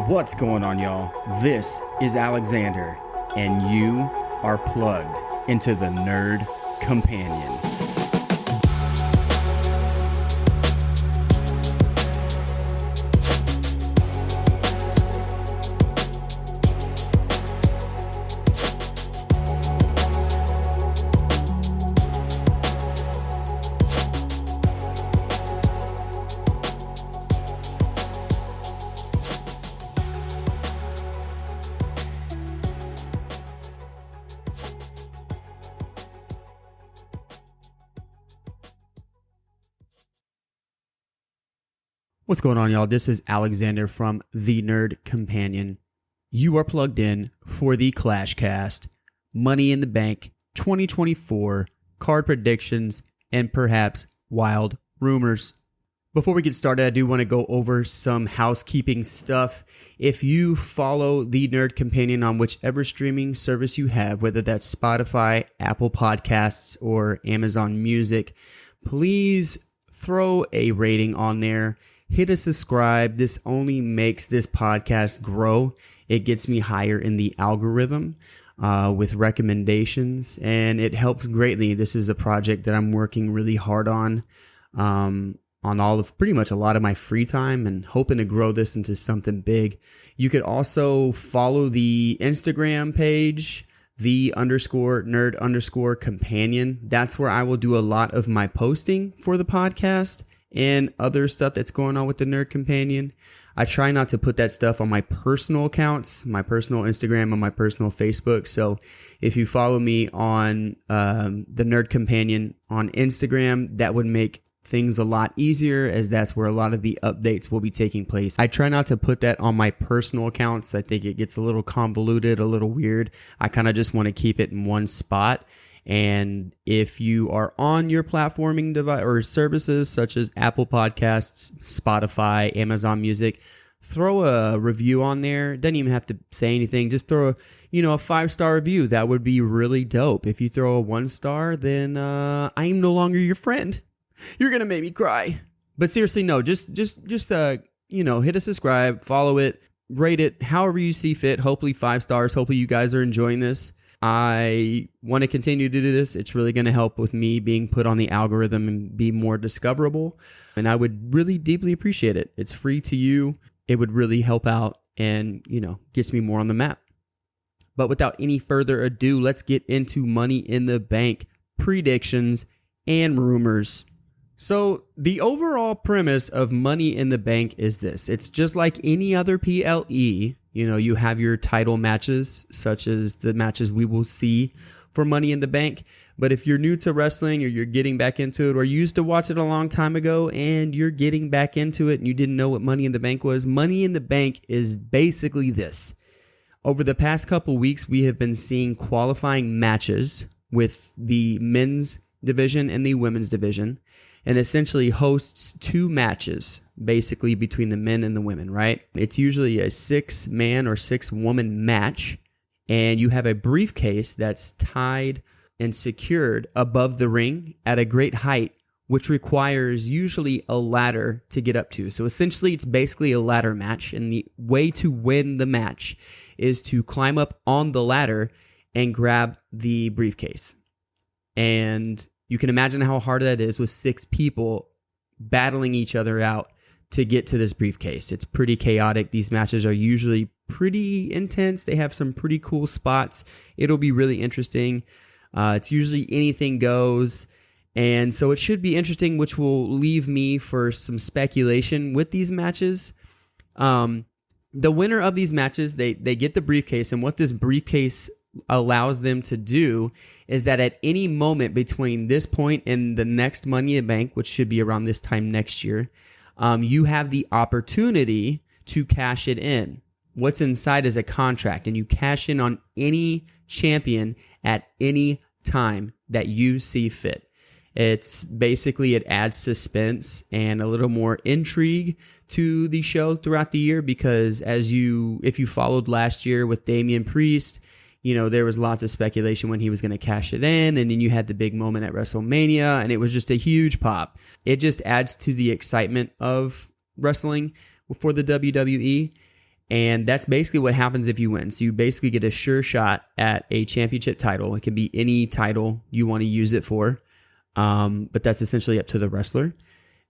What's going on, y'all? This is Alexander, and you are plugged into the Nerd Companion. What's going on, y'all? This is Alexander from the Nerd Companion. You are plugged in for the ClashCast, Money in the Bank 2024, card predictions, and perhaps wild rumors. Before we get started, I do want to go over some housekeeping stuff. If you follow the Nerd Companion on whichever streaming service you have, whether that's Spotify, Apple Podcasts, or Amazon Music, please throw a rating on there. Hit a subscribe. This only makes this podcast grow. It gets me higher in the algorithm with recommendations, and it helps greatly. This is a project that I'm working really hard on all of pretty much a lot of my free time, and hoping to grow this into something big. You could also follow the Instagram page, _nerd_companion. That's where I will do a lot of my posting for the podcast and other stuff that's going on with the Nerd Companion. I try not to put that stuff on my personal accounts, my personal Instagram and my personal Facebook. So if you follow me on the Nerd Companion on Instagram, that would make things a lot easier, as that's where a lot of the updates will be taking place. I try not to put that on my personal accounts. I think it gets a little convoluted, a little weird. I kind of just want to keep it in one spot. And if you are on your platforming device or services such as Apple Podcasts, Spotify, Amazon Music, throw a review on there. Doesn't even have to say anything. Just throw a 5-star review. That would be really dope. If you throw a 1-star, then I am no longer your friend. You're gonna make me cry. But seriously, no. Just hit a subscribe, follow it, rate it, however you see fit. Hopefully 5 stars. Hopefully you guys are enjoying this. I want to continue to do this. It's really going to help with me being put on the algorithm and be more discoverable. And I would really deeply appreciate it. It's free to you. It would really help out and, gets me more on the map. But without any further ado, let's get into Money in the Bank predictions and rumors. So the overall premise of Money in the Bank is this. It's just like any other PLE. You have your title matches, such as the matches we will see for Money in the Bank. But if you're new to wrestling, or you're getting back into it, or you used to watch it a long time ago and you're getting back into it and you didn't know what Money in the Bank was, Money in the Bank is basically this. Over the past couple weeks, we have been seeing qualifying matches with the men's division and the women's division, and essentially hosts 2 matches basically between the men and the women, right? It's usually a 6-man or 6-woman match, and you have a briefcase that's tied and secured above the ring at a great height, which requires usually a ladder to get up to. So essentially it's basically a ladder match, and the way to win the match is to climb up on the ladder and grab the briefcase. And you can imagine how hard that is with 6 people battling each other out to get to this briefcase. It's pretty chaotic. These matches are usually pretty intense. They have some pretty cool spots. It'll be really interesting. It's usually anything goes. And so it should be interesting, which will leave me for some speculation with these matches. The winner of these matches, they get the briefcase. And what this briefcase allows them to do is that at any moment between this point and the next Money in the Bank, which should be around this time next year, you have the opportunity to cash it in. What's inside is a contract, and you cash in on any champion at any time that you see fit. It's basically, it adds suspense and a little more intrigue to the show throughout the year, because if you followed last year with Damian Priest, there was lots of speculation when he was going to cash it in, and then you had the big moment at WrestleMania, and it was just a huge pop. It just adds to the excitement of wrestling for the WWE, And that's basically what happens if you win. So you basically get a sure shot at a championship title. It can be any title you want to use it for, but that's essentially up to the wrestler.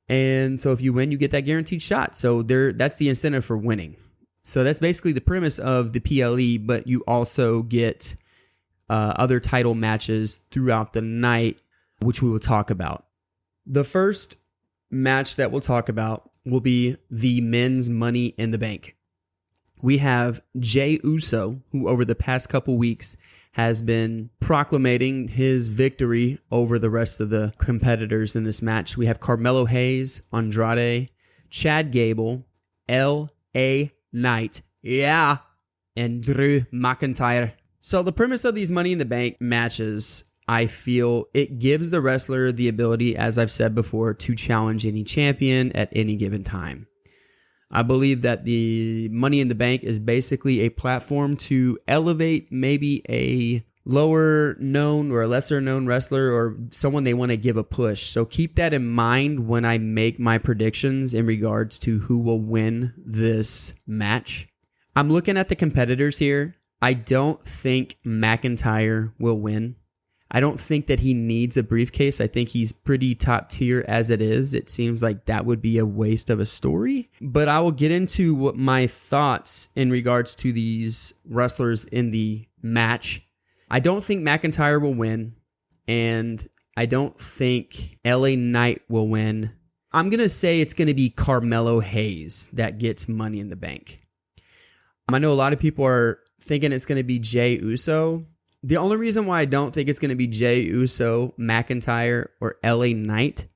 And so if you win, you get that guaranteed shot. So that's the incentive for winning. So that's basically the premise of the PLE, but you also get other title matches throughout the night, which we will talk about. The first match that we'll talk about will be the men's Money in the Bank. We have Jey Uso, who over the past couple weeks has been proclamating his victory over the rest of the competitors in this match. We have Carmelo Hayes, Andrade, Chad Gable, L.A. Knight, and Drew McIntyre. So the premise of these Money in the Bank matches, I feel it gives the wrestler the ability, as I've said before, to challenge any champion at any given time. I believe that the Money in the Bank is basically a platform to elevate maybe a lower known or a lesser known wrestler or someone they want to give a push. So keep that in mind when I make my predictions in regards to who will win this match. I'm looking at the competitors here. I don't think McIntyre will win. I don't think that he needs a briefcase. I think he's pretty top tier as it is. It seems like that would be a waste of a story. But I will get into what my thoughts in regards to these wrestlers in the match. I don't think McIntyre will win, and I don't think LA Knight will win. I'm going to say it's going to be Carmelo Hayes that gets Money in the Bank. I know a lot of people are thinking it's going to be Jey Uso. The only reason why I don't think it's going to be Jey Uso, McIntyre, or LA Knight,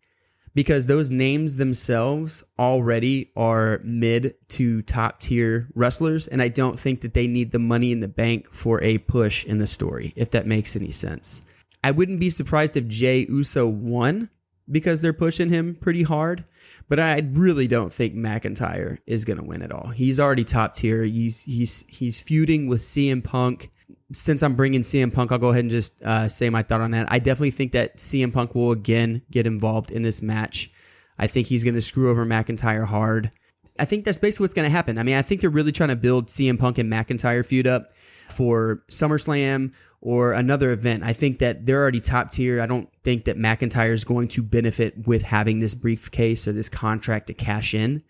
because those names themselves already are mid to top tier wrestlers, and I don't think that they need the Money in the Bank for a push in the story, if that makes any sense. I wouldn't be surprised if Jey Uso won because they're pushing him pretty hard, but I really don't think McIntyre is going to win at all. He's already top tier. He's feuding with CM Punk. Since I'm bringing CM Punk, I'll go ahead and just say my thought on that. I definitely think that CM Punk will again get involved in this match. I think he's going to screw over McIntyre hard. I think that's basically what's going to happen. I mean, I think they're really trying to build CM Punk and McIntyre feud up for SummerSlam or another event. I think that they're already top tier. I don't think that McIntyre is going to benefit with having this briefcase or this contract to cash in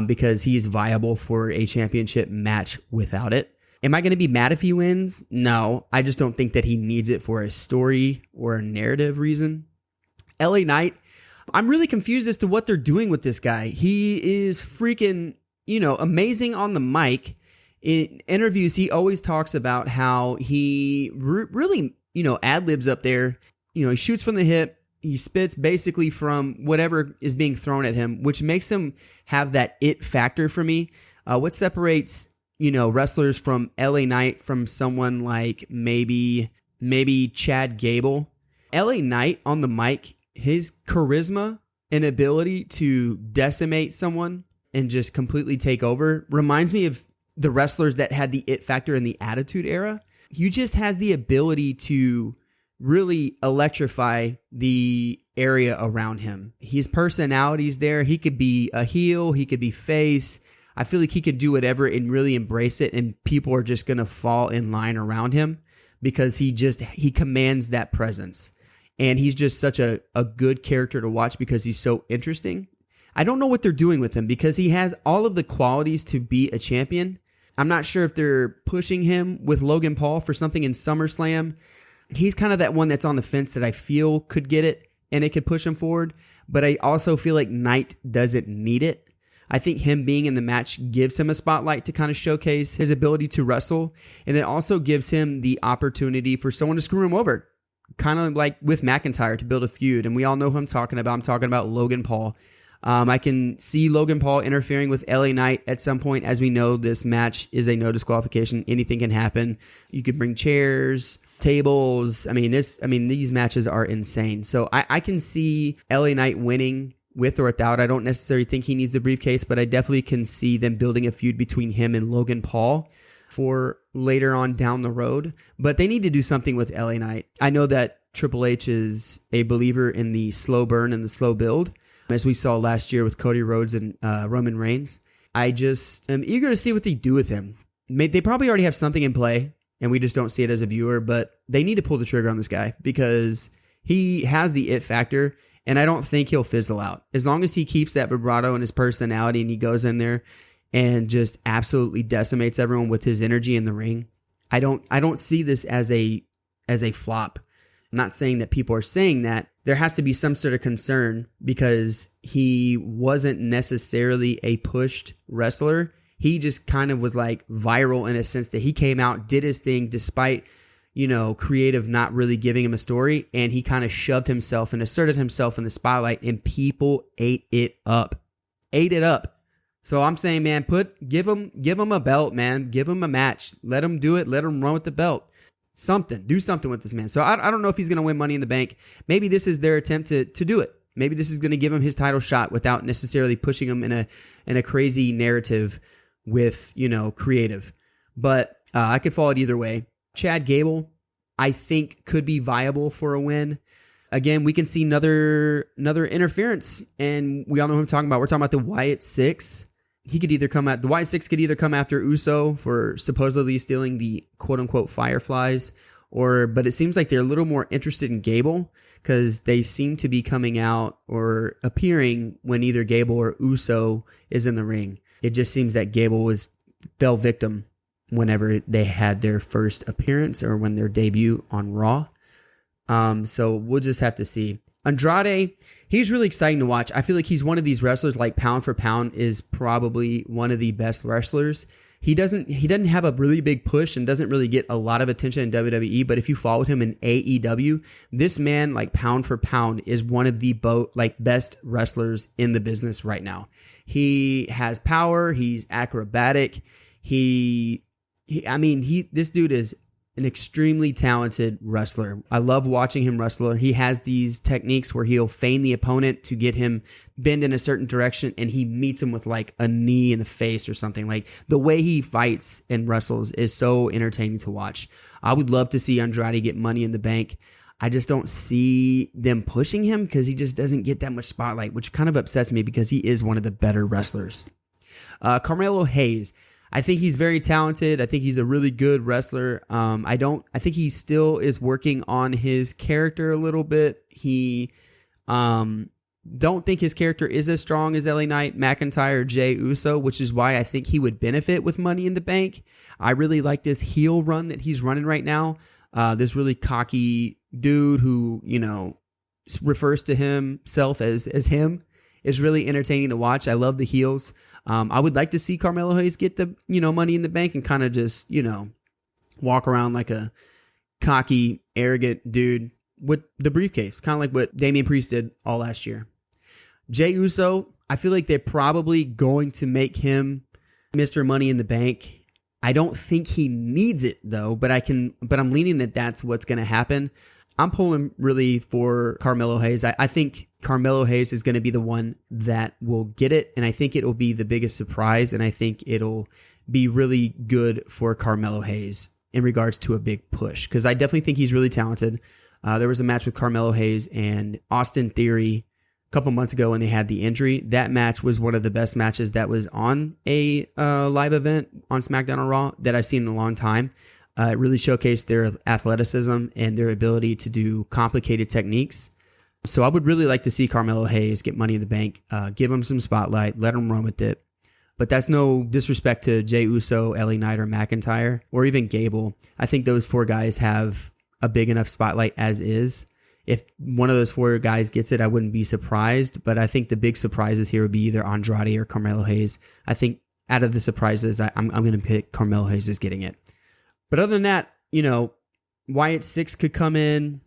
because he's viable for a championship match without it. Am I going to be mad if he wins? No, I just don't think that he needs it for a story or a narrative reason. LA Knight, I'm really confused as to what they're doing with this guy. He is freaking, amazing on the mic. In interviews, he always talks about how he really, ad-libs up there. He shoots from the hip. He spits basically from whatever is being thrown at him, which makes him have that it factor for me. What separates wrestlers from LA Knight from someone like maybe Chad Gable. LA Knight on the mic, his charisma and ability to decimate someone and just completely take over reminds me of the wrestlers that had the it factor in the Attitude Era. He just has the ability to really electrify the area around him. His personality's there. He could be a heel. He could be face. I feel like he could do whatever and really embrace it, and people are just going to fall in line around him because he commands that presence. And he's just such a good character to watch because he's so interesting. I don't know what they're doing with him because he has all of the qualities to be a champion. I'm not sure if they're pushing him with Logan Paul for something in SummerSlam. He's kind of that one that's on the fence that I feel could get it and it could push him forward. But I also feel like Knight doesn't need it. I think him being in the match gives him a spotlight to kind of showcase his ability to wrestle. And it also gives him the opportunity for someone to screw him over. Kind of like with McIntyre to build a feud. And we all know who I'm talking about. I'm talking about Logan Paul. I can see Logan Paul interfering with LA Knight at some point. As we know, this match is a no disqualification. Anything can happen. You could bring chairs, tables. These matches are insane. So I can see LA Knight winning with or without. I don't necessarily think he needs the briefcase, but I definitely can see them building a feud between him and Logan Paul for later on down the road. But they need to do something with LA Knight. I know that Triple H is a believer in the slow burn and the slow build, as we saw last year with Cody Rhodes and Roman Reigns. I just am eager to see what they do with him. They probably already have something in play, and we just don't see it as a viewer, but they need to pull the trigger on this guy because he has the it factor, and I don't think he'll fizzle out. As long as he keeps that vibrato and his personality and he goes in there and just absolutely decimates everyone with his energy in the ring, I don't see this as a flop. I'm not saying that people are saying that. There has to be some sort of concern because he wasn't necessarily a pushed wrestler. He just kind of was like viral in a sense that he came out, did his thing despite, creative not really giving him a story. And he kind of shoved himself and asserted himself in the spotlight, and people ate it up. So I'm saying, man, give him a belt, man. Give him a match. Let him do it. Let him run with the belt. Do something with this man. So I don't know if he's going to win Money in the Bank. Maybe this is their attempt to do it. Maybe this is going to give him his title shot without necessarily pushing him in a crazy narrative with, creative. But I could fall it either way. Chad Gable, I think, could be viable for a win. Again, we can see another interference, and we all know who I'm talking about. We're talking about the Wyatt Six. The Wyatt Six could either come after Uso for supposedly stealing the quote-unquote Fireflies, but it seems like they're a little more interested in Gable because they seem to be coming out or appearing when either Gable or Uso is in the ring. It just seems that Gable fell victim whenever they had their first appearance or when their debut on Raw. So we'll just have to see. Andrade, he's really exciting to watch. I feel like he's one of these wrestlers, like pound for pound, is probably one of the best wrestlers. He doesn't have a really big push and doesn't really get a lot of attention in WWE, but if you followed him in AEW, this man, like pound for pound, is one of the best wrestlers in the business right now. He has power, he's acrobatic. This dude is an extremely talented wrestler. I love watching him wrestle. He has these techniques where he'll feign the opponent to get him bend in a certain direction, and he meets him with like a knee in the face or something. Like the way he fights and wrestles is so entertaining to watch. I would love to see Andrade get Money in the Bank. I just don't see them pushing him because he just doesn't get that much spotlight, which kind of upsets me because he is one of the better wrestlers. Carmelo Hayes. I think he's very talented. I think he's a really good wrestler. I think he still is working on his character a little bit. He don't think his character is as strong as LA Knight, McIntyre, Jey Uso, which is why I think he would benefit with Money in the Bank. I really like this heel run that he's running right now. This really cocky dude who, refers to himself as him is really entertaining to watch. I love the heels. I would like to see Carmelo Hayes get the, Money in the Bank and kind of just, walk around like a cocky, arrogant dude with the briefcase, kind of like what Damian Priest did all last year. Jey Uso, I feel like they're probably going to make him Mr. Money in the Bank. I don't think he needs it though, but I'm leaning that that's what's going to happen. I'm pulling really for Carmelo Hayes. I think Carmelo Hayes is going to be the one that will get it, and I think it will be the biggest surprise, and I think it'll be really good for Carmelo Hayes in regards to a big push, because I definitely think he's really talented. There was a match with Carmelo Hayes and Austin Theory a couple months ago when they had the injury. That match was one of the best matches that was on a live event on SmackDown or Raw that I've seen in a long time. It really showcased their athleticism and their ability to do complicated techniques. So I would really like to see Carmelo Hayes get Money in the Bank, give him some spotlight, let him run with it. But that's no disrespect to Jey Uso, LA Knight, or McIntyre, or even Gable. I think those four guys have a big enough spotlight as is. If one of those four guys gets it, I wouldn't be surprised. But I think the big surprises here would be either Andrade or Carmelo Hayes. I think out of the surprises, I'm going to pick Carmelo Hayes as getting it. But other than that, Wyatt Six could come in,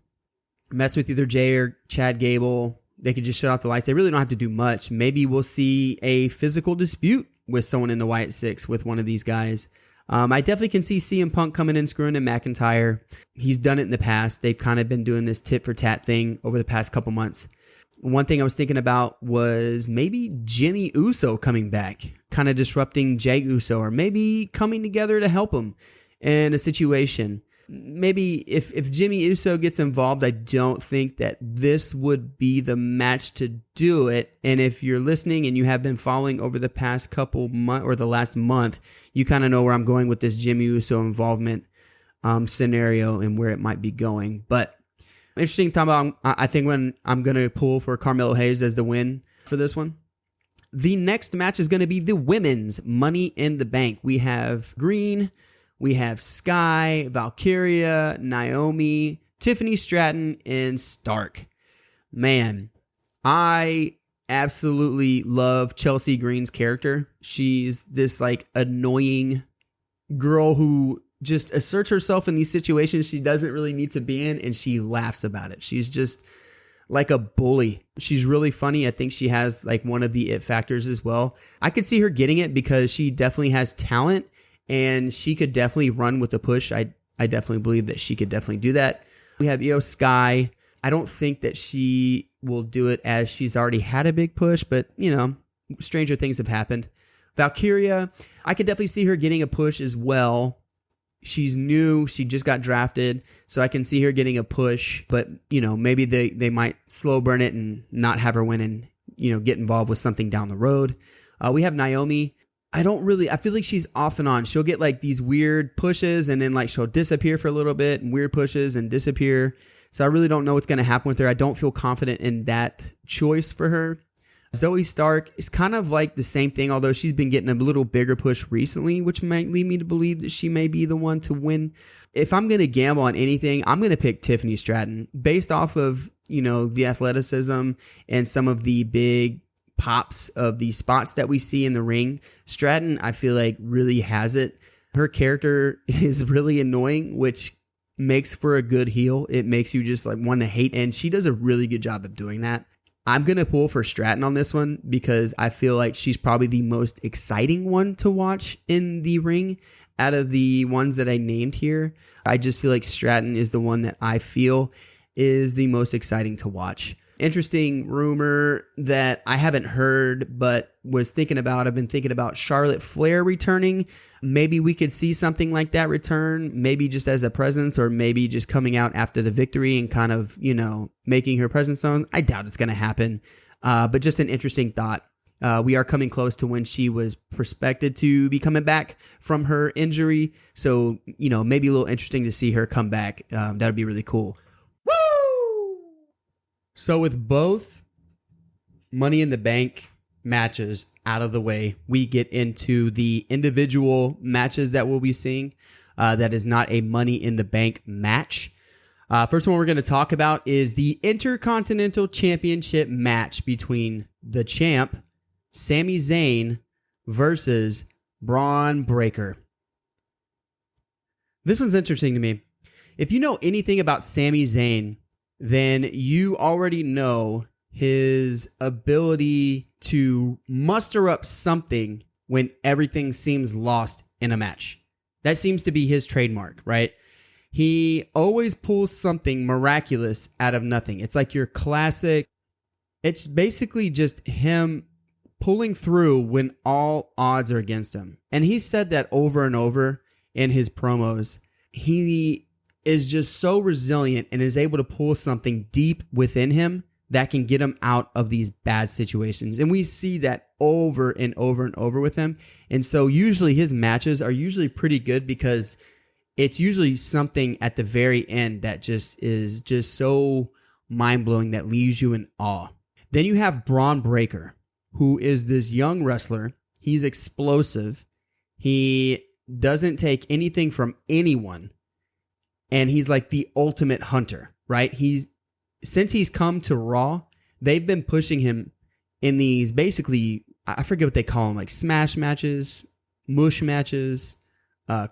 mess with either Jey or Chad Gable. They could just shut off the lights. They really don't have to do much. Maybe we'll see a physical dispute with someone in the Wyatt Six with one of these guys. I definitely can see CM Punk coming in, screwing in McIntyre. He's done it in the past. They've kind of been doing this tit for tat thing over the past couple months. One thing I was thinking about was maybe Jimmy Uso coming back, kind of disrupting Jey Uso, or maybe coming together to help him in a situation. maybe if Jimmy Uso gets involved, I don't think that this would be the match to do it. And if you're listening and you have been following over the past couple months or the last month, you kind of know where I'm going with this Jimmy Uso involvement scenario and where it might be going. But interesting time about, I think when I'm going to pull for Carmelo Hayes as the win for this one. The next match is going to be the women's Money in the Bank. We have Green, we have Sky, Valkyria, Naomi, Tiffany Stratton, and Stark. Man, I absolutely love Chelsea Green's character. She's this like annoying girl who just asserts herself in these situations she doesn't really need to be in, and she laughs about it. She's just like a bully. She's really funny. I think she has like one of the it factors as well. I could see her getting it because she definitely has talent and she could definitely run with a push. I definitely believe that she could definitely do that. We have Io Sky. I don't think that she will do it as she's already had a big push, but you know, stranger things have happened. Valkyria, I could definitely see her getting a push as well. She's new. She just got drafted. So I can see her getting a push. But, you know, maybe they might slow burn it and not have her win and, you know, get involved with something down the road. We have Naomi. I feel like she's off and on. She'll get like these weird pushes and then like she'll disappear for a little bit and weird pushes and disappear. So I really don't know what's going to happen with her. I don't feel confident in that choice for her. Zoe Stark is kind of like the same thing, although she's been getting a little bigger push recently, which might lead me to believe that she may be the one to win. If I'm going to gamble on anything, I'm going to pick Tiffany Stratton based off of, you know, the athleticism and some of the big pops of the spots that we see in the ring. Stratton, I feel like, really has it. Her character is really annoying, which makes for a good heel. It makes you just like want to hate, and she does a really good job of doing that. I'm going to pull for Stratton on this one because I feel like she's probably the most exciting one to watch in the ring out of the ones that I named here. I just feel like Stratton is the one that I feel is the most exciting to watch. Interesting rumor that I haven't heard but was thinking about. I've been thinking about Charlotte Flair returning. Maybe we could see something like that return, maybe just as a presence or maybe just coming out after the victory and kind of, you know, making her presence known. I doubt it's going to happen, but just an interesting thought. We are coming close to when she was prospected to be coming back from her injury. So, you know, maybe a little interesting to see her come back. That would be really cool. So with both Money in the Bank matches out of the way, we get into the individual matches that we'll be seeing. That is not a Money in the Bank match. First one we're going to talk about is the Intercontinental Championship match between the champ, Sami Zayn, versus Braun Breaker. This one's interesting to me. If you know anything about Sami Zayn, then you already know his ability to muster up something when everything seems lost in a match. That seems to be his trademark, right? He always pulls something miraculous out of nothing. It's like your classic, it's basically just him pulling through when all odds are against him. And he said that over and over in his promos. He is just so resilient and is able to pull something deep within him that can get him out of these bad situations. And we see that over and over and over with him. And so usually his matches are usually pretty good because it's usually something at the very end that just is just so mind-blowing that leaves you in awe. Then you have Braun Breaker, who is this young wrestler. He's explosive. He doesn't take anything from anyone. And he's like the ultimate hunter, right? Since he's come to Raw, they've been pushing him in these basically, I forget what they call them, like smash matches, mush matches,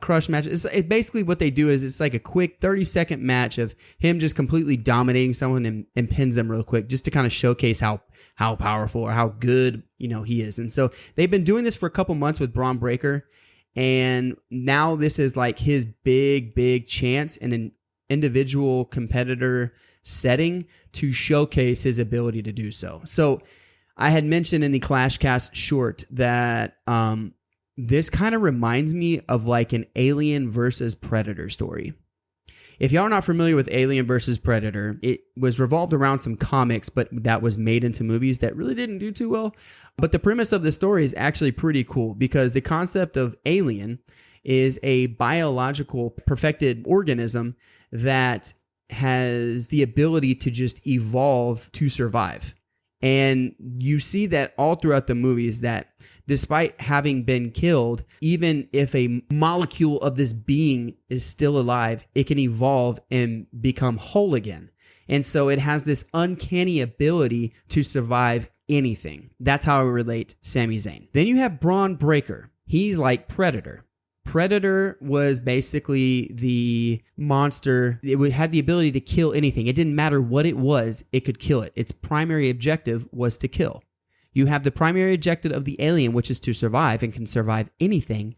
crush matches. It's basically what they do is it's like a quick 30-second match of him just completely dominating someone and pins them real quick just to kind of showcase how powerful or how good, you know, he is. And so they've been doing this for a couple months with Braun Breaker. And now this is like his big chance in an individual competitor setting to showcase his ability to do so. So I had mentioned in the ClashCast short that this kind of reminds me of like an Alien versus Predator story. If y'all are not familiar with Alien versus Predator, it was revolved around some comics, but that was made into movies that really didn't do too well. But the premise of the story is actually pretty cool because the concept of alien is a biological perfected organism that has the ability to just evolve to survive. And you see that all throughout the movies that despite having been killed, even if a molecule of this being is still alive, it can evolve and become whole again. And so it has this uncanny ability to survive anything. That's how I relate Sami Zayn. Then you have Braun Breaker. He's like Predator. Predator was basically the monster. It had the ability to kill anything. It didn't matter what it was, it could kill it. Its primary objective was to kill. You have the primary objective of the alien, which is to survive and can survive anything.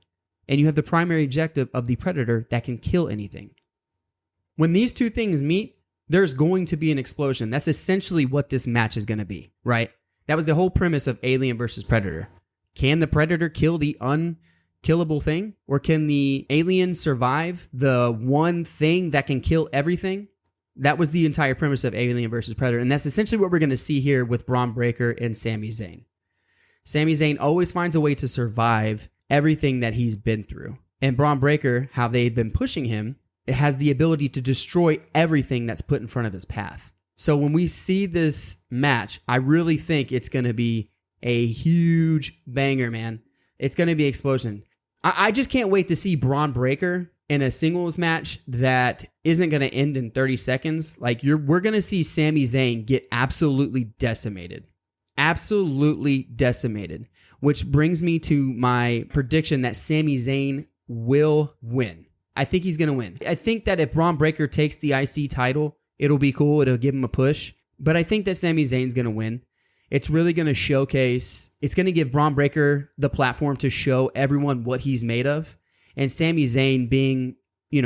And you have the primary objective of the predator that can kill anything. When these two things meet, there's going to be an explosion. That's essentially what this match is going to be, right? That was the whole premise of Alien versus Predator. Can the predator kill the unkillable thing? Or can the alien survive the one thing that can kill everything? That was the entire premise of Alien versus Predator. And that's essentially what we're going to see here with Braun Breaker and Sami Zayn. Sami Zayn always finds a way to survive everything that he's been through. And Braun Breaker, how they've been pushing him, it has the ability to destroy everything that's put in front of his path. So when we see this match, I really think it's going to be a huge banger, man. It's going to be an explosion. I just can't wait to see Braun Breaker in a singles match that isn't going to end in 30 seconds. Like we're going to see Sami Zayn get absolutely decimated. Absolutely decimated. Which brings me to my prediction that Sami Zayn will win. I think he's going to win. I think that if Braun Breaker takes the IC title, it'll be cool. It'll give him a push. But I think that Sami Zayn's going to win. It's really going to showcase, it's going to give Braun Breaker the platform to show everyone what he's made of. And Sami Zayn being,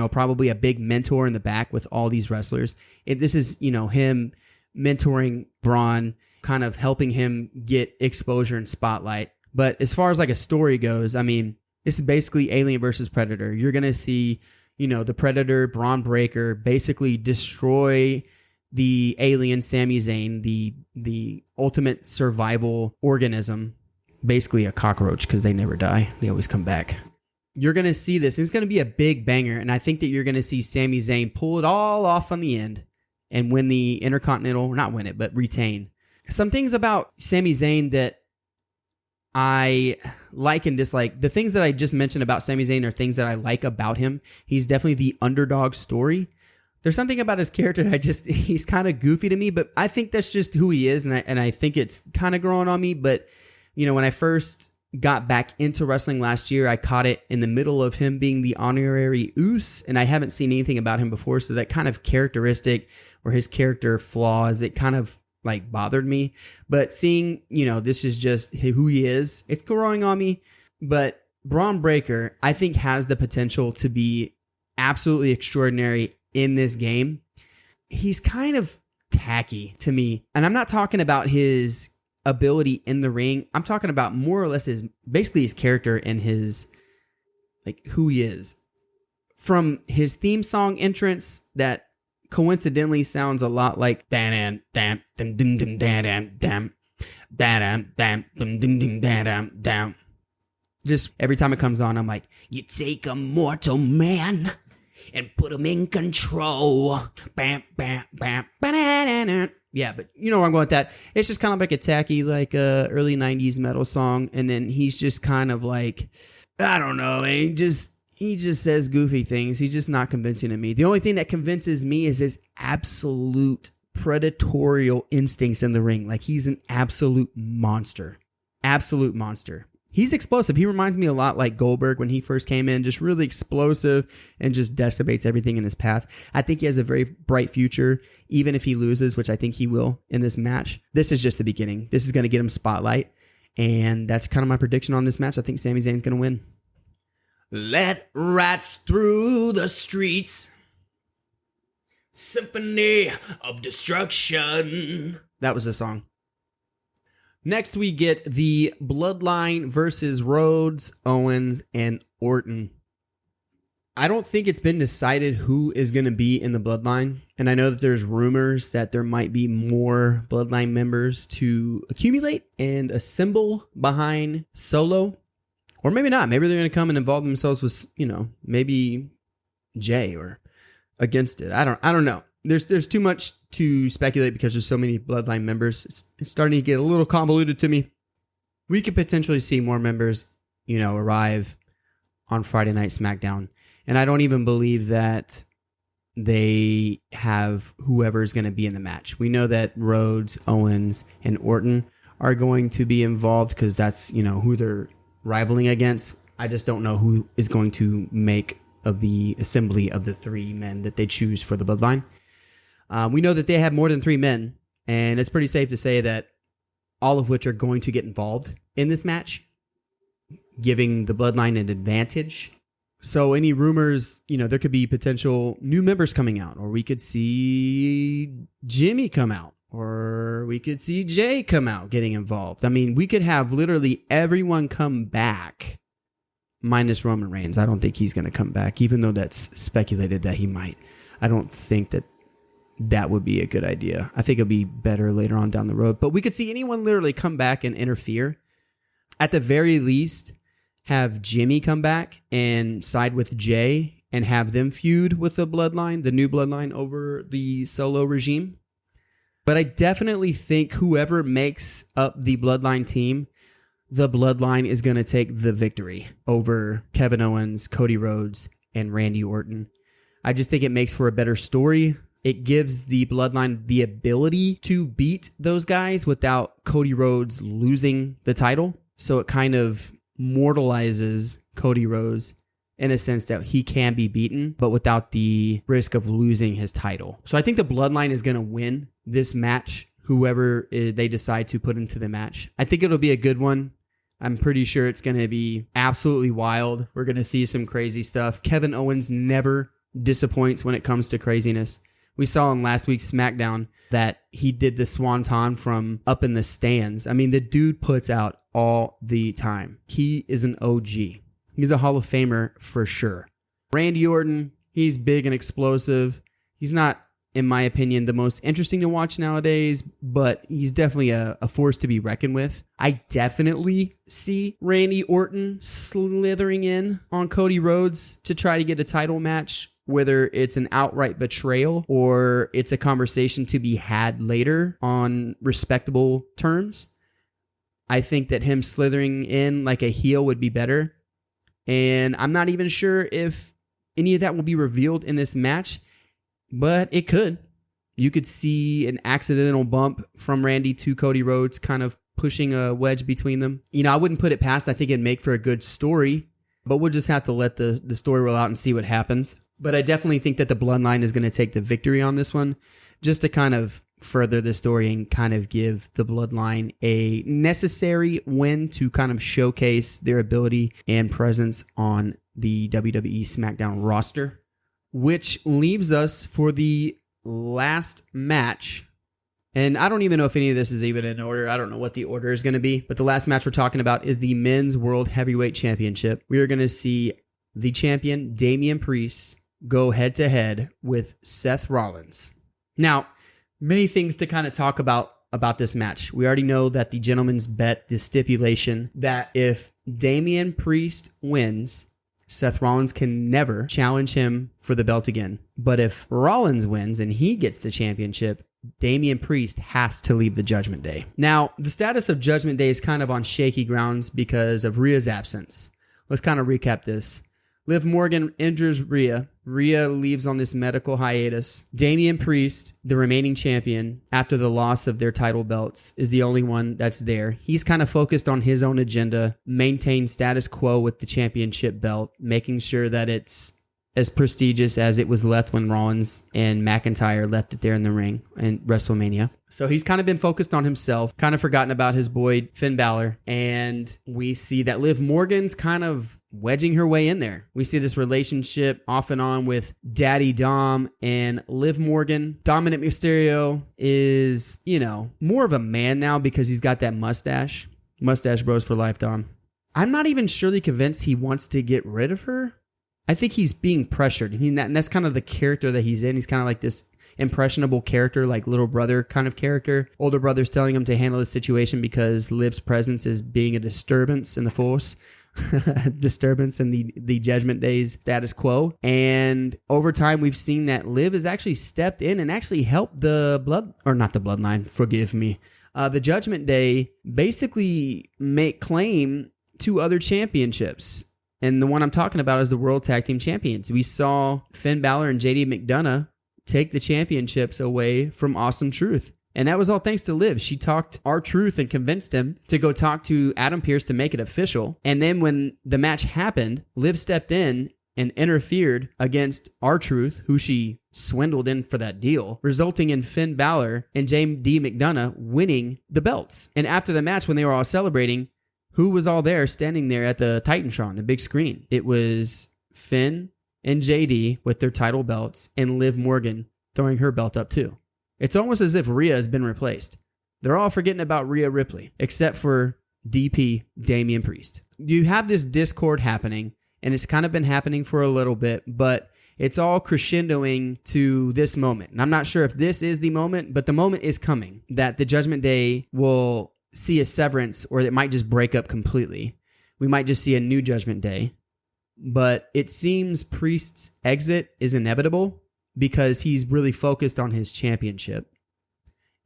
probably a big mentor in the back with all these wrestlers. This is, him mentoring Braun, kind of helping him get exposure and spotlight. But as far as like a story goes, I mean, this is basically Alien versus Predator. You're going to see, the Predator, Braun Breaker, basically destroy the alien Sami Zayn, the ultimate survival organism, basically a cockroach because they never die. They always come back. You're going to see this. It's going to be a big banger, and I think that you're going to see Sami Zayn pull it all off on the end and win the Intercontinental, not win it, but retain. Some things about Sami Zayn that I like and dislike. The things that I just mentioned about Sami Zayn are things that I like about him. He's definitely the underdog story. There's something about his character he's kind of goofy to me, but I think that's just who he is, and I think it's kind of growing on me. But, when I first got back into wrestling last year, I caught it in the middle of him being the honorary Uce, and I haven't seen anything about him before, so that kind of characteristic or his character flaws, it kind of like bothered me. But seeing, this is just who he is, it's growing on me. But Braun Breaker, I think, has the potential to be absolutely extraordinary in this game. He's kind of tacky to me. And I'm not talking about his ability in the ring. I'm talking about more or less his character and his, like, who he is. From his theme song entrance that coincidentally sounds a lot like dan dan dum dum dum dan dam dan dam dum dum dum dan dam. Just every time it comes on, I'm like, you take a mortal man and put him in control. Bam, bam, bam, ba-da-da-da. Yeah, but you know where I'm going with that. It's just kind of like a tacky, like early 90s metal song. And then he's just kind of like, I don't know, he just says goofy things. He's just not convincing to me. The only thing that convinces me is his absolute predatorial instincts in the ring. Like, he's an absolute monster. Absolute monster. He's explosive. He reminds me a lot like Goldberg when he first came in, just really explosive and just decimates everything in his path. I think he has a very bright future, even if he loses, which I think he will in this match. This is just the beginning. This is going to get him spotlight, and that's kind of my prediction on this match. I think Sami Zayn's going to win. Let rats through the streets. Symphony of Destruction. That was the song. Next, we get the Bloodline versus Rhodes, Owens, and Orton. I don't think it's been decided who is going to be in the Bloodline. And I know that there's rumors that there might be more Bloodline members to accumulate and assemble behind Solo. Or maybe not. Maybe they're going to come and involve themselves with, maybe Jay or against it. I don't know. There's too much to speculate because there's so many Bloodline members. It's starting to get a little convoluted to me. We could potentially see more members, arrive on Friday Night SmackDown. And I don't even believe that they have whoever's going to be in the match. We know that Rhodes, Owens, and Orton are going to be involved because that's, who they're rivaling against. I just don't know who is going to make of the assembly of the 3 men that they choose for the Bloodline. We know that they have more than 3 men, and it's pretty safe to say that all of which are going to get involved in this match, giving the Bloodline an advantage. So any rumors, there could be potential new members coming out, or we could see Jimmy come out, or we could see Jay come out getting involved. I mean, we could have literally everyone come back minus Roman Reigns. I don't think he's going to come back, even though that's speculated that he might. I don't think that would be a good idea. I think it'll be better later on down the road. But we could see anyone literally come back and interfere. At the very least, have Jimmy come back and side with Jay and have them feud with the Bloodline, the new Bloodline over the Solo regime. But I definitely think whoever makes up the Bloodline team, the Bloodline is going to take the victory over Kevin Owens, Cody Rhodes, and Randy Orton. I just think it makes for a better story. It gives the Bloodline the ability to beat those guys without Cody Rhodes losing the title. So it kind of mortalizes Cody Rhodes in a sense that he can be beaten, but without the risk of losing his title. So I think the Bloodline is going to win this match, whoever they decide to put into the match. I think it'll be a good one. I'm pretty sure it's going to be absolutely wild. We're going to see some crazy stuff. Kevin Owens never disappoints when it comes to craziness. We saw in last week's SmackDown that he did the Swanton from up in the stands. I mean, the dude puts out all the time. He is an OG. He's a Hall of Famer for sure. Randy Orton, he's big and explosive. He's not, in my opinion, the most interesting to watch nowadays, but he's definitely a force to be reckoned with. I definitely see Randy Orton slithering in on Cody Rhodes to try to get a title match, whether it's an outright betrayal or it's a conversation to be had later on respectable terms. I think that him slithering in like a heel would be better. And I'm not even sure if any of that will be revealed in this match, but it could. You could see an accidental bump from Randy to Cody Rhodes, kind of pushing a wedge between them. I wouldn't put it past. I think it'd make for a good story, but we'll just have to let the story roll out and see what happens. But I definitely think that the Bloodline is going to take the victory on this one, just to kind of further the story and kind of give the Bloodline a necessary win to kind of showcase their ability and presence on the WWE SmackDown roster, which leaves us for the last match. And I don't even know if any of this is even in order. I don't know what the order is going to be, but the last match we're talking about is the Men's World Heavyweight Championship. We are going to see the champion, Damian Priest, go head-to-head with Seth Rollins. Now, many things to kind of talk about this match. We already know that the gentleman's bet, the stipulation, that if Damian Priest wins, Seth Rollins can never challenge him for the belt again. But if Rollins wins and he gets the championship, Damian Priest has to leave the Judgment Day. Now, the status of Judgment Day is kind of on shaky grounds because of Rhea's absence. Let's kind of recap this. Liv Morgan injures Rhea. Rhea leaves on this medical hiatus. Damian Priest, the remaining champion, after the loss of their title belts, is the only one that's there. He's kind of focused on his own agenda, maintain status quo with the championship belt, making sure that it's as prestigious as it was left when Rollins and McIntyre left it there in the ring in WrestleMania. So he's kind of been focused on himself, kind of forgotten about his boy Finn Balor. And we see that Liv Morgan's kind of wedging her way in there. We see this relationship off and on with Daddy Dom and Liv Morgan. Dominic Mysterio is, more of a man now because he's got that mustache. Mustache bros for life, Dom. I'm not even surely convinced he wants to get rid of her. I think he's being pressured. And that's kind of the character that he's in. He's kind of like this impressionable character, like little brother kind of character. Older brother's telling him to handle the situation because Liv's presence is being a disturbance in the force. Disturbance in the Judgment Day's status quo. And over time, we've seen that Liv has actually stepped in and actually helped the Judgment Day basically make claim to other championships. And the one I'm talking about is the World Tag Team Champions. We saw Finn Balor and JD McDonough take the championships away from Awesome Truth. And that was all thanks to Liv. She talked R-Truth and convinced him to go talk to Adam Pearce to make it official. And then when the match happened, Liv stepped in and interfered against R-Truth, who she swindled in for that deal, resulting in Finn Balor and JD McDonough winning the belts. And after the match, when they were all celebrating, who was all there standing there at the Titantron, the big screen? It was Finn and JD with their title belts and Liv Morgan throwing her belt up too. It's almost as if Rhea has been replaced. They're all forgetting about Rhea Ripley, except for DP, Damian Priest. You have this discord happening, and it's kind of been happening for a little bit, but it's all crescendoing to this moment. And I'm not sure if this is the moment, but the moment is coming that the Judgment Day will see a severance, or it might just break up completely. We might just see a new Judgment Day. But it seems Priest's exit is inevitable, because he's really focused on his championship.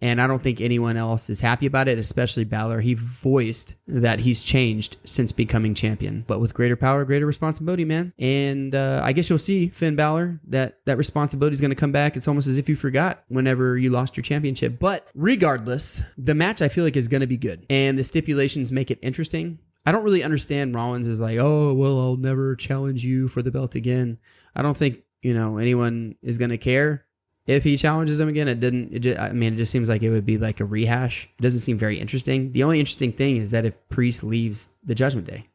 And I don't think anyone else is happy about it, especially Balor. He voiced that he's changed since becoming champion. But with greater power, greater responsibility, man. And I guess you'll see, Finn Balor, that responsibility is going to come back. It's almost as if you forgot whenever you lost your championship. But regardless, the match I feel like is going to be good. And the stipulations make it interesting. I don't really understand Rollins is like, oh, well, I'll never challenge you for the belt again. I don't think anyone is going to care if he challenges him again. It just seems like it would be like a rehash. It doesn't seem very interesting. The only interesting thing is that if Priest leaves the Judgment Day,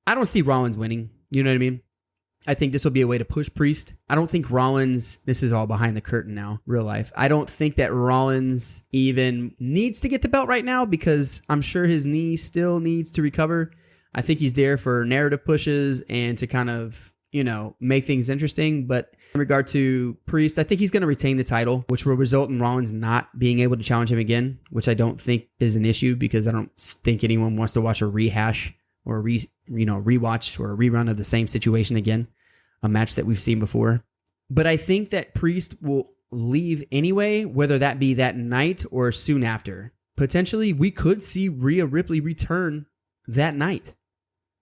I don't see Rollins winning. You know what I mean? I think this will be a way to push Priest. I don't think Rollins, this is all behind the curtain now, real life. I don't think that Rollins even needs to get the belt right now, because I'm sure his knee still needs to recover. I think he's there for narrative pushes and to kind of make things interesting. But in regard to Priest, I think he's going to retain the title, which will result in Rollins not being able to challenge him again, which I don't think is an issue, because I don't think anyone wants to watch a rehash or rewatch or a rerun of the same situation again, a match that we've seen before. But I think that Priest will leave anyway, whether that be that night or soon after. Potentially, we could see Rhea Ripley return that night.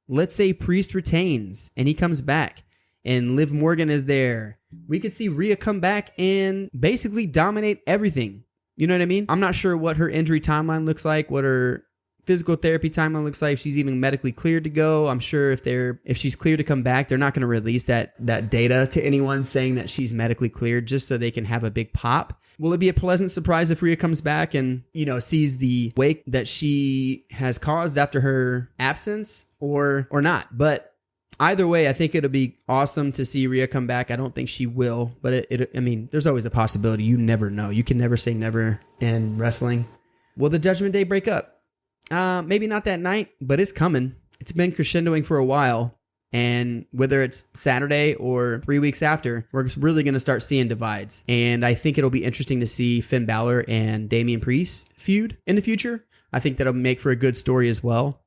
Let's say Priest retains and he comes back and Liv Morgan is there. We could see Rhea come back and basically dominate everything. You know what I mean? I'm not sure what her injury timeline looks like, what her physical therapy timeline looks like, if she's even medically cleared to go. I'm sure if she's cleared to come back, they're not going to release that data to anyone saying that she's medically cleared just so they can have a big pop. Will it be a pleasant surprise if Rhea comes back and, sees the wake that she has caused after her absence or not? But either way, I think it'll be awesome to see Rhea come back. I don't think she will, but there's always a possibility. You never know. You can never say never in wrestling. Will the Judgment Day break up? Maybe not that night, but it's coming. It's been crescendoing for a while. And whether it's Saturday or 3 weeks after, we're really going to start seeing divides. And I think it'll be interesting to see Finn Balor and Damian Priest feud in the future. I think that'll make for a good story as well.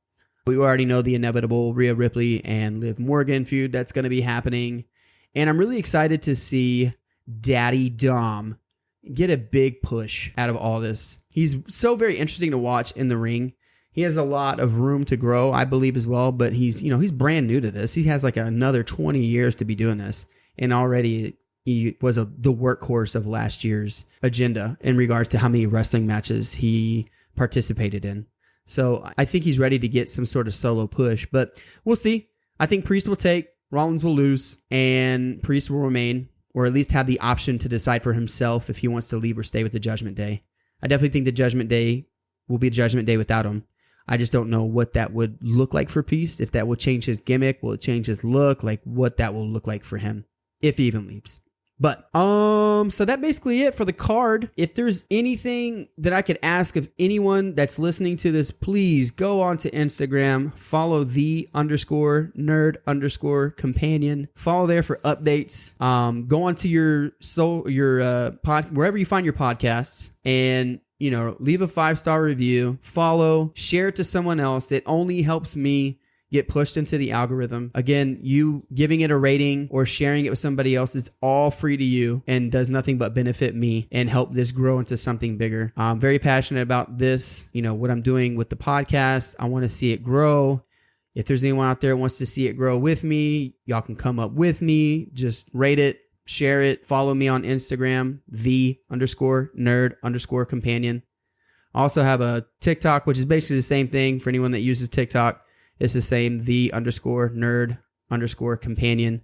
We already know the inevitable Rhea Ripley and Liv Morgan feud that's going to be happening. And I'm really excited to see Daddy Dom get a big push out of all this. He's so very interesting to watch in the ring. He has a lot of room to grow, I believe, as well. But he's brand new to this. He has like another 20 years to be doing this. And already he was the workhorse of last year's agenda in regards to how many wrestling matches he participated in. So I think he's ready to get some sort of solo push. But we'll see. I think Priest will take, Rollins will lose, and Priest will remain, or at least have the option to decide for himself if he wants to leave or stay with the Judgment Day. I definitely think the Judgment Day will be a Judgment Day without him. I just don't know what that would look like for Priest, if that will change his gimmick, will it change his look, like what that will look like for him, if he even leaves. But so that basically it for the card. If there's anything that I could ask of anyone that's listening to this, please go on to Instagram, follow _nerd_companion. Follow there for updates. Go onto your wherever you find your podcasts, and leave a 5-star review. Follow, share it to someone else. It only helps me get pushed into the algorithm. Again, you giving it a rating or sharing it with somebody else is all free to you and does nothing but benefit me and help this grow into something bigger. I'm very passionate about this, what I'm doing with the podcast. I want to see it grow. If there's anyone out there who wants to see it grow with me, y'all can come up with me. Just rate it, share it, follow me on Instagram, _nerd_companion. I also have a TikTok, which is basically the same thing for anyone that uses TikTok. It's the same, _nerd_companion,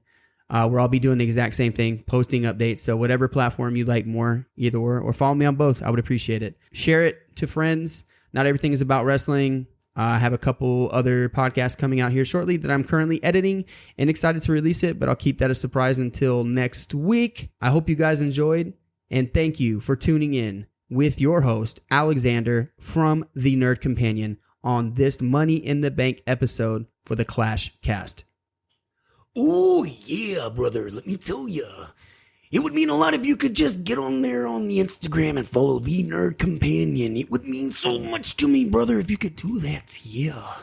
where I'll be doing the exact same thing, posting updates. So whatever platform you like more, either or follow me on both. I would appreciate it. Share it to friends. Not everything is about wrestling. I have a couple other podcasts coming out here shortly that I'm currently editing and excited to release it, but I'll keep that a surprise until next week. I hope you guys enjoyed, and thank you for tuning in with your host, Alexander from The Nerd Companion, on this Money in the Bank episode for the ClashCast. Oh, yeah, brother. Let me tell you. It would mean a lot if you could just get on there on the Instagram and follow The Nerd Companion. It would mean so much to me, brother, if you could do that. Yeah.